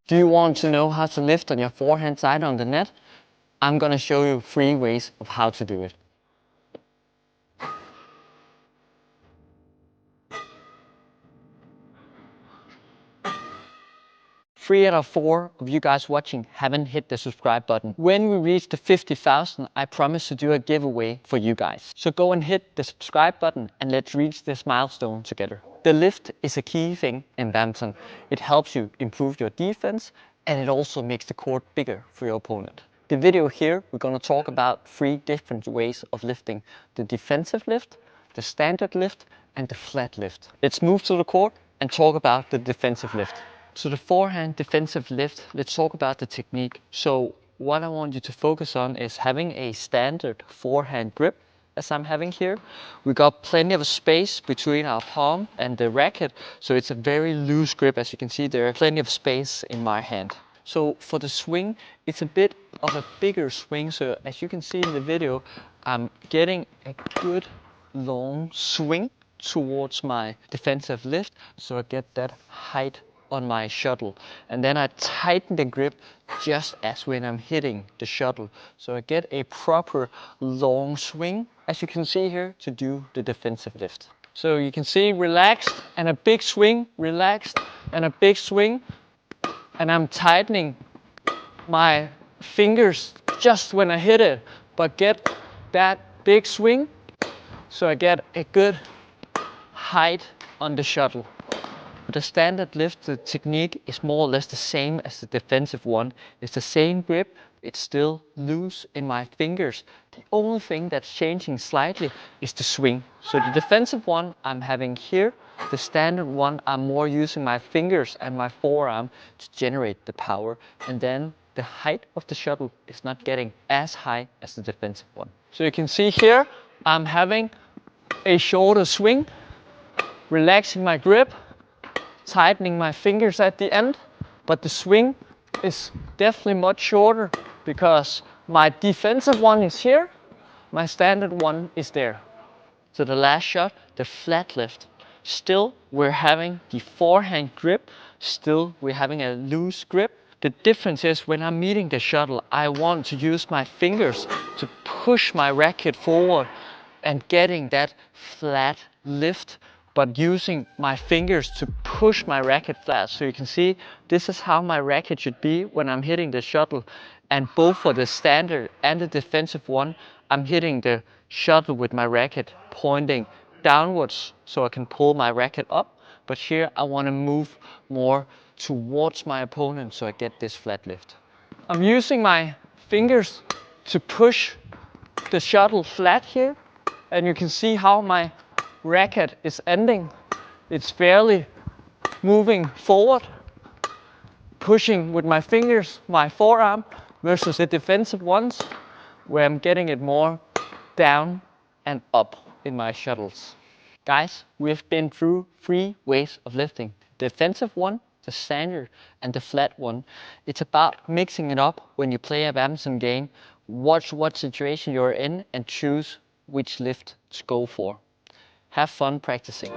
Do you want to know how to lift on your forehand side on the net? I'm gonna show you 3 ways of how to do it. 3 out of 4 of you guys watching haven't hit the subscribe button. When we reach the 50,000, I promise to do a giveaway for you guys. So go and hit the subscribe button and let's reach this milestone together. The lift is a key thing in badminton. It helps you improve your defense and it also makes the court bigger for your opponent. The video here, we're going to talk about 3 different ways of lifting. The defensive lift, the standard lift and the flat lift. Let's move to the court and talk about the defensive lift. So the forehand defensive lift, let's talk about the technique. So what I want you to focus on is having a standard forehand grip as I'm having here. We got plenty of space between our palm and the racket, so it's a very loose grip. As you can see, there are plenty of space in my hand. So for the swing, it's a bit of a bigger swing. So as you can see in the video, I'm getting a good long swing towards my defensive lift, so I get that height on my shuttle, and then I tighten the grip just as when I'm hitting the shuttle, so I get a proper long swing, as you can see here, to do the defensive lift. So you can see relaxed and a big swing, relaxed and a big swing, and I'm tightening my fingers just when I hit it, but get that big swing so I get a good height on the shuttle. The standard lift, the technique is more or less the same as the defensive one. It's the same grip, it's still loose in my fingers. The only thing that's changing slightly is the swing. So the defensive one I'm having here, the standard one I'm more using my fingers and my forearm to generate the power. And then the height of the shuttle is not getting as high as the defensive one. So you can see here, I'm having a shorter swing, relaxing my grip, tightening my fingers at the end, but the swing is definitely much shorter because my defensive one is here, my standard one is there. So the last shot, the flat lift. Still we're having the forehand grip, still we're having a loose grip. The difference is when I'm meeting the shuttle, I want to use my fingers to push my racket forward and getting that flat lift, but using my fingers to push my racket flat. So you can see this is how my racket should be when I'm hitting the shuttle. And both for the standard and the defensive one, I'm hitting the shuttle with my racket pointing downwards so I can pull my racket up. But here I want to move more towards my opponent so I get this flat lift. I'm using my fingers to push the shuttle flat here, and you can see how my racket is ending. It's fairly moving forward, pushing with my fingers, my forearm, versus the defensive ones where I'm getting it more down and up in my shuttles. Guys, we've been through 3 ways of lifting. The defensive one, the standard and the flat one. It's about mixing it up when you play a badminton game. Watch what situation you're in and choose which lift to go for. Have fun practicing.